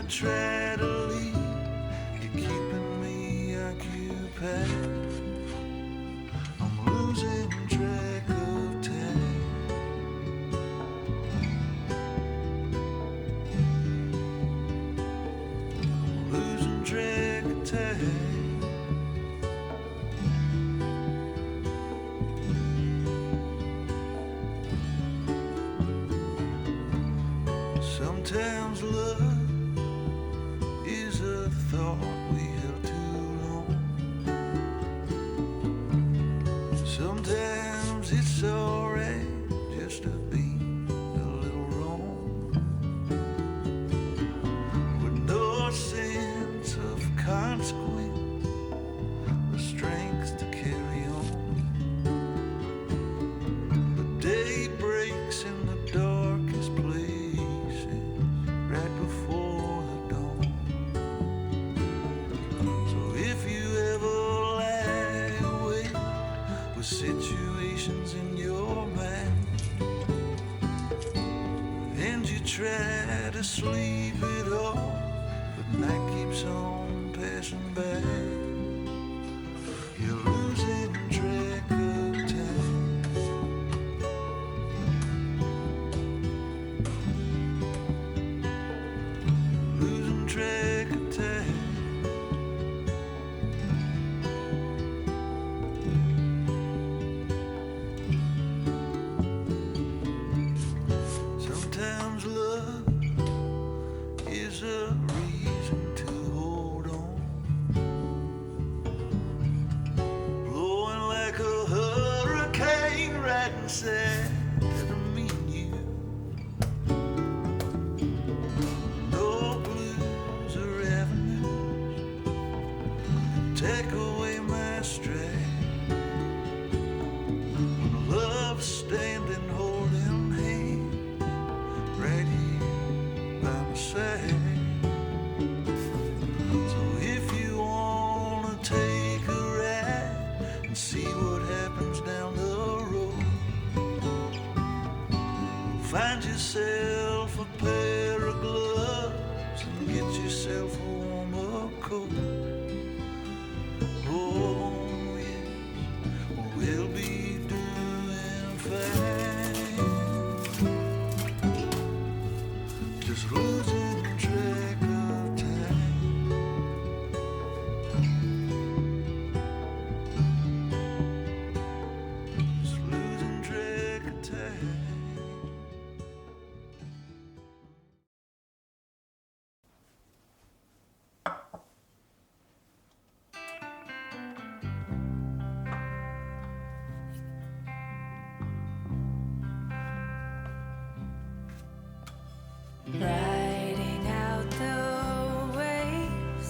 try to leave, you're keeping me occupied. I'm losing track of time. I'm losing track of time. Sometimes love is a thought we held too long. Sometimes it's alright just to be a little wrong, with no sense of consequence, the strength to carry on. The day breaks in the darkest place right before the dawn. So if you ever lie awake with situations in your mind, and you try to sleep it off, but night keeps on passing by, you're losing track of time. Losing track of time. Sometimes love is a reason to hold on, blowing like a hurricane right inside of me and you. No blues or avenues take away my stride, when love's standing holding hands right here by my side. So if you wanna take a ride and see what happens down the road, find yourself a pair of gloves and get yourself a warmer coat. Oh yes, we'll be doing fine. Just losing track of time. Just losing track of time. Riding out the waves,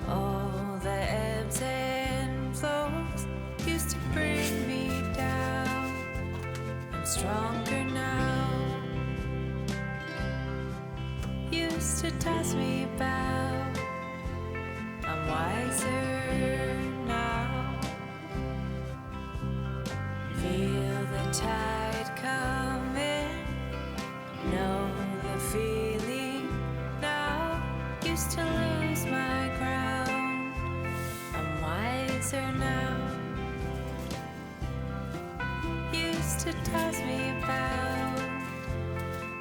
all the ebbs and flows used to bring me down. I'm stronger now. Used to toss me about. I'm wiser now. Feel the tide coming. Know the feeling now. Used to lose my ground. I'm wiser now. Used to toss me about.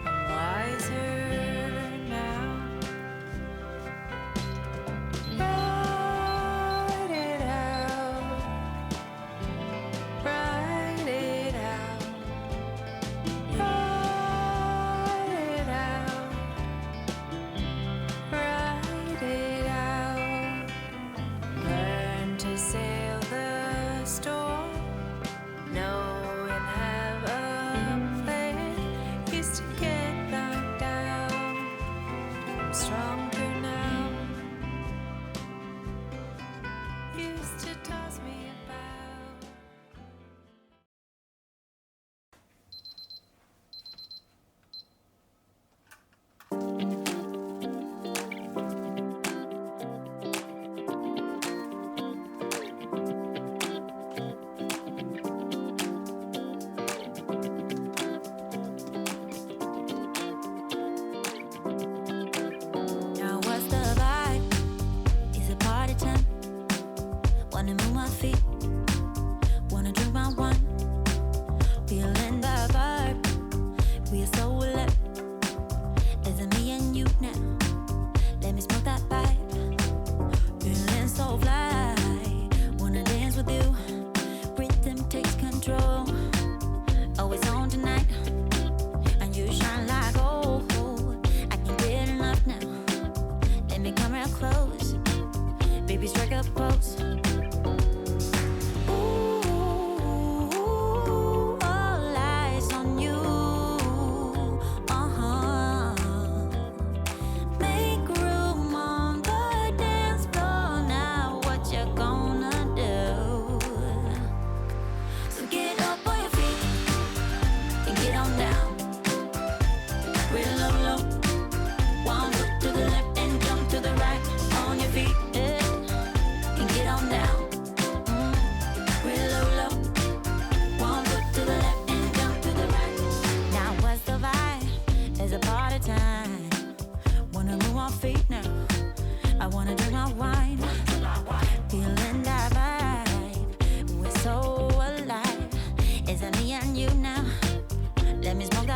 I'm wiser now. Ride it out. Ride it out. Ride it out. Ride it out. Learn to sail the storm. Know and have a plan.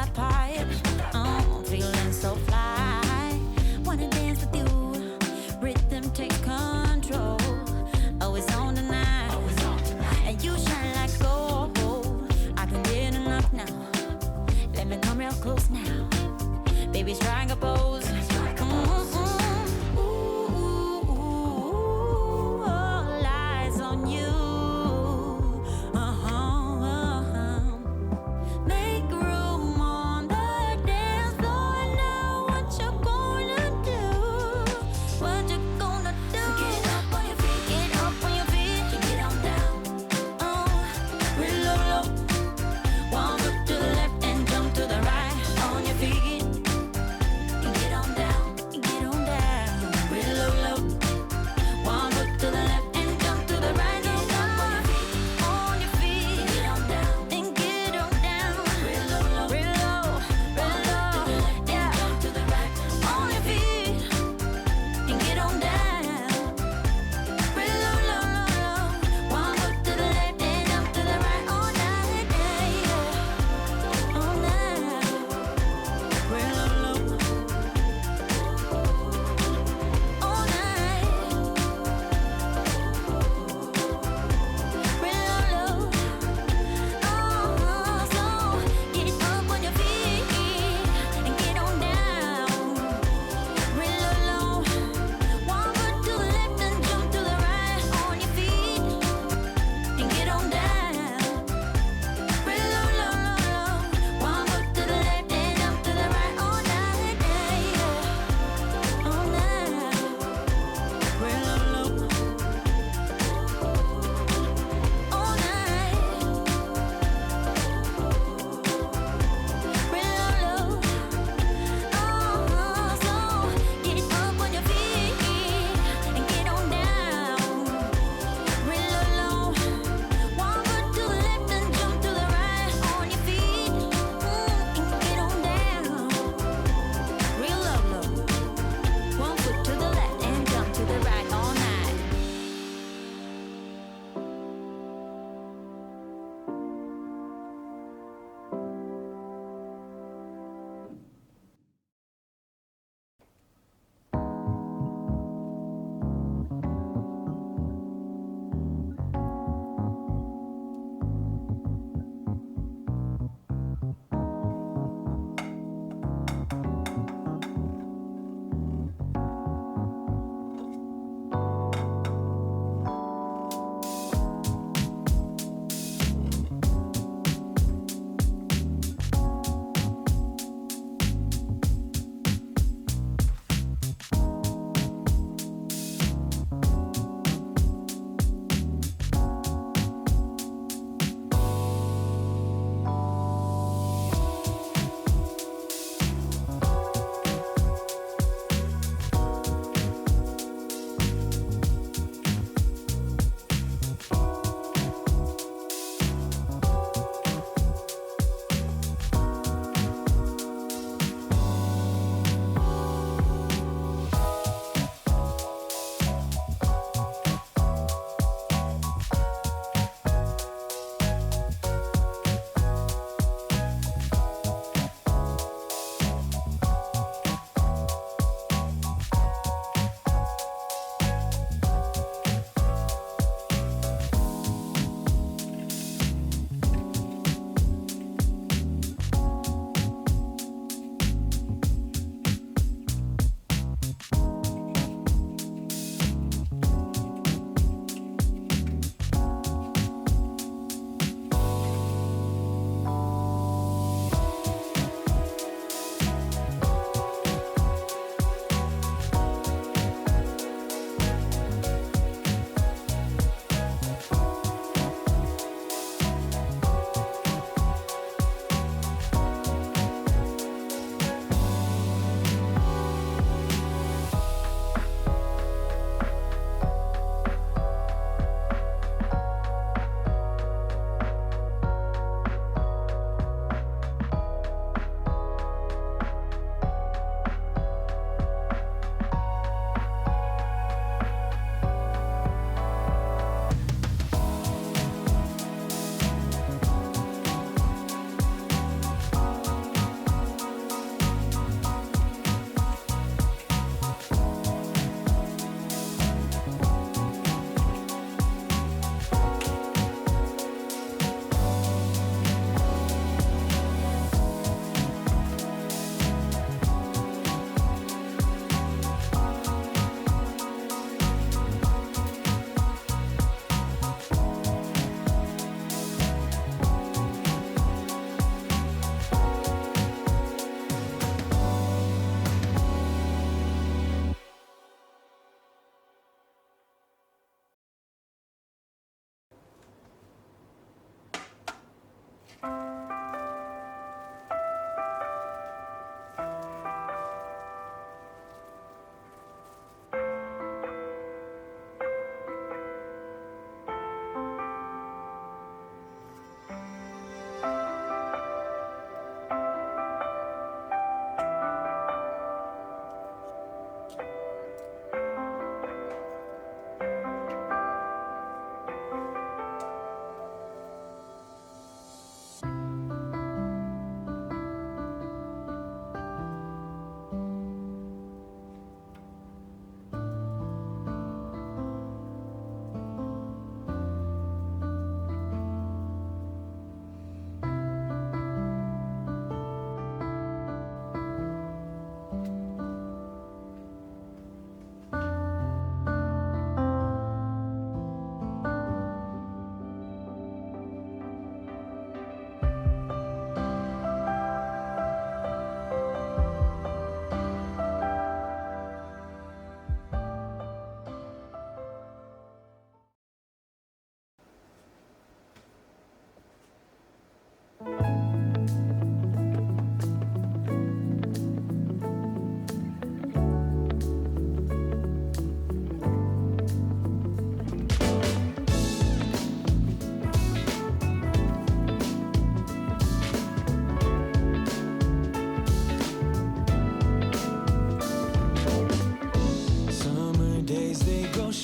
that pipe. Feeling so fly. Wanna dance with you. Rhythm take control. Oh, it's on tonight. And you shine like gold. I can get enough now. Let me come real close now. Baby, strike a pose. All eyes on you. Make room on the dance floor. Now what you gonna do? What you gonna do? So get up on your feet, get up on your feet, and get on down. Real low, low. One foot to the left and jump to the right. On your feet, and get on down, and get on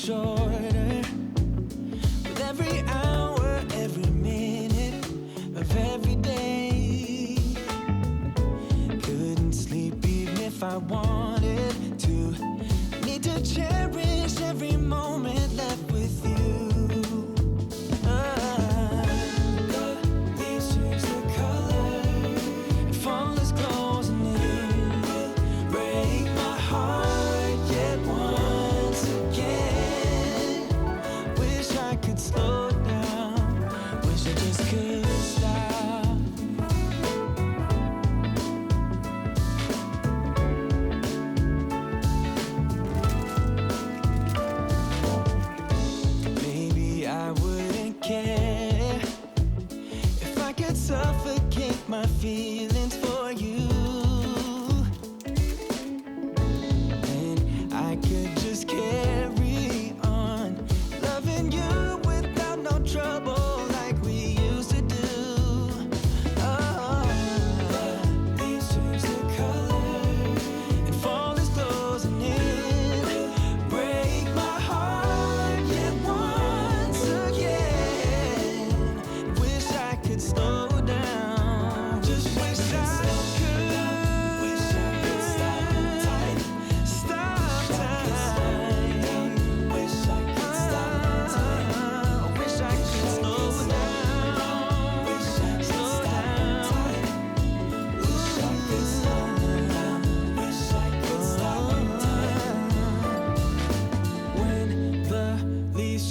shorter with every hour, every minute of every day. Couldn't sleep even if I wanted to. Need to cherish every moment left with you. Suffocate my feelings for you, and I could just carry on loving you without no trouble like we used to do. Oh, leaves change their color and fall is closing in. Break my heart yet once again. Wish I could slow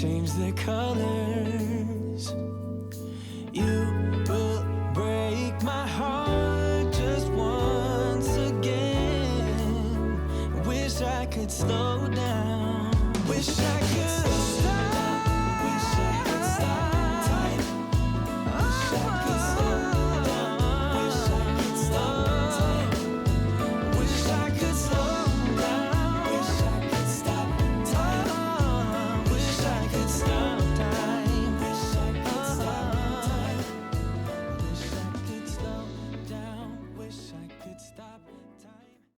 change their colors. You will break my heart just once again. Wish I could slow down. Wish I could stop.